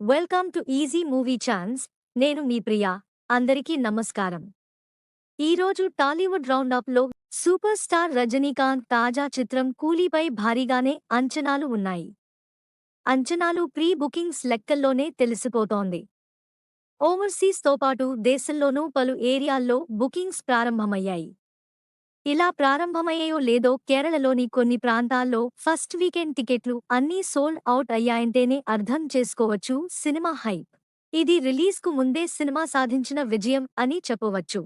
Welcome to easy movie chance. నేను మీ ప్రియా. అందరికీ నమస్కారం. ఈరోజు టాలీవుడ్ రౌండప్లో సూపర్ స్టార్ రజనీకాంత్ తాజా చిత్రం కూలీపై భారీగానే అంచనాలు ఉన్నాయి. అంచనాలు ప్రీ బుకింగ్స్ లెక్కల్లోనే తెలిసిపోతోంది. ఓవర్సీస్తో పాటు దేశంలోనూ పలు ఏరియాల్లో బుకింగ్స్ ప్రారంభమయ్యాయి. ఇలా ప్రారంభమయ్యాయో లేదో కేరళలోని కొన్ని ప్రాంతాల్లో ఫస్ట్ వీకెండ్ టికెట్లు అన్నీ సోల్డ్ అవుట్ అయ్యాయంటేనే అర్థం చేసుకోవచ్చు సినిమా హైప్. ఇది రిలీజ్కు ముందే సినిమా సాధించిన విజయం అని చెప్పవచ్చు.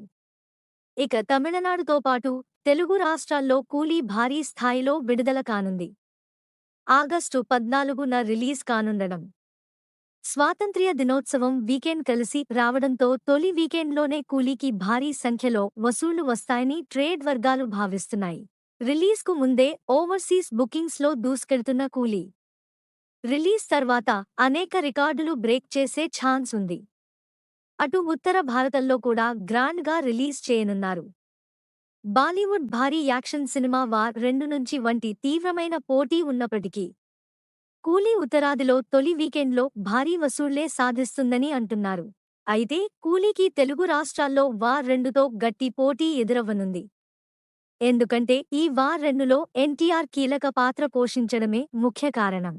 ఇక తమిళనాడుతో పాటు తెలుగు రాష్ట్రాల్లో కూలీ భారీ స్థాయిలో విడుదల కానుంది. ఆగస్టు 14న రిలీజ్ కానుండడం. స్వాతంత్ర్య దినోత్సవం వీకెండ్ కలిసి రావడంతో తొలి వీకెండ్లోనే కూలీకి భారీ సంఖ్యలో వసూళ్లు వస్తాయని ట్రేడ్ వర్గాలు భావిస్తున్నాయి. రిలీజ్కు ముందే ఓవర్సీస్ బుకింగ్స్లో దూసుకెళ్తున్న కూలీ రిలీజ్ తర్వాత అనేక రికార్డులు బ్రేక్ చేసే ఛాన్స్ ఉంది. అటు ఉత్తర భారతంలో కూడా గ్రాండ్గా రిలీజ్ చేయనున్నారు. బాలీవుడ్ భారీ యాక్షన్ సినిమా వార్ 2 నుంచి వంటి తీవ్రమైన పోటీ ఉన్నప్పటికీ కూలీ ఉత్తరాదిలో తొలి వీకెండ్లో భారీ వసూళ్లే సాధిస్తుందని అంటున్నారు. అయితే కూలీకి తెలుగు రాష్ట్రాల్లో వార్ 2తో గట్టి పోటీ ఎదురవ్వనుంది. ఎందుకంటే ఈ వార్ 2లో ఎన్టీఆర్ కీలక పాత్ర పోషించడమే ముఖ్య కారణం.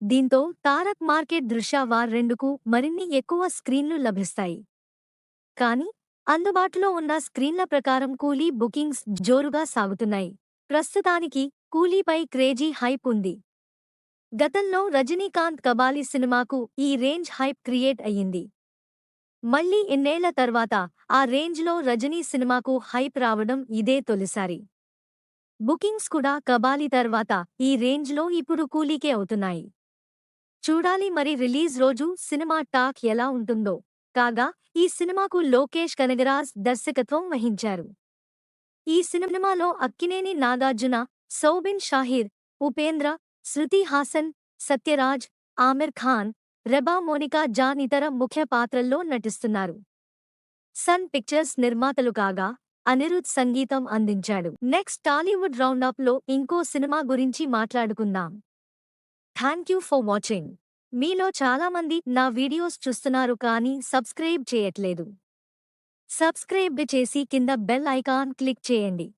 దీంతో తారక్ మార్కెట్ దృష్ట్యా వార్ 2కు మరిన్ని ఎక్కువ స్క్రీన్లు లభిస్తాయి. కానీ అందుబాటులో ఉన్న స్క్రీన్ల ప్రకారం కూలీ బుకింగ్స్ జోరుగా సాగుతున్నాయి. ప్రస్తుతానికి కూలీపై క్రేజీ హైప్ ఉంది. గతంలో రజనీకాంత్ కబాలీ సినిమాకు ఈ రేంజ్ హైప్ క్రియేట్ అయ్యింది. మళ్లీ ఇన్నేళ్ల తర్వాత ఆ రేంజ్లో రజనీ సినిమాకు హైప్ రావడం ఇదే తొలిసారి. బుకింగ్స్ కూడా కబాలీ తర్వాత ఈ రేంజ్లో ఇప్పుడు కూలీకే అవుతున్నాయి. చూడాలి మరి రిలీజ్ రోజు సినిమా టాక్ ఎలా ఉంటుందో. కాగా ఈ సినిమాకు లోకేష్ కనగరాజ్ దర్శకత్వం వహించారు. ఈ సినిమాలో అక్కినేని నాగార్జున, సౌబిన్ షాహిర్, ఉపేంద్ర, శృతి హాసన్, సత్యరాజ్, ఆమిర్ ఖాన్, రెబా మోనికా జాన్ ఇతర ముఖ్య పాత్రల్లో నటిస్తున్నారు. సన్ పిక్చర్స్ నిర్మాతలు కాగా అనిరుద్ సంగీతం అందించాడు. నెక్స్ట్ టాలీవుడ్ రౌండప్లో ఇంకో సినిమా గురించి మాట్లాడుకుందాం. Thank you for watching. మీలో చాలామంది నా వీడియోస్ చూస్తున్నారు కానీ సబ్స్క్రైబ్ చేయట్లేదు. సబ్స్క్రైబ్ చేసి కింద బెల్ ఐకాన్ క్లిక్ చేయండి.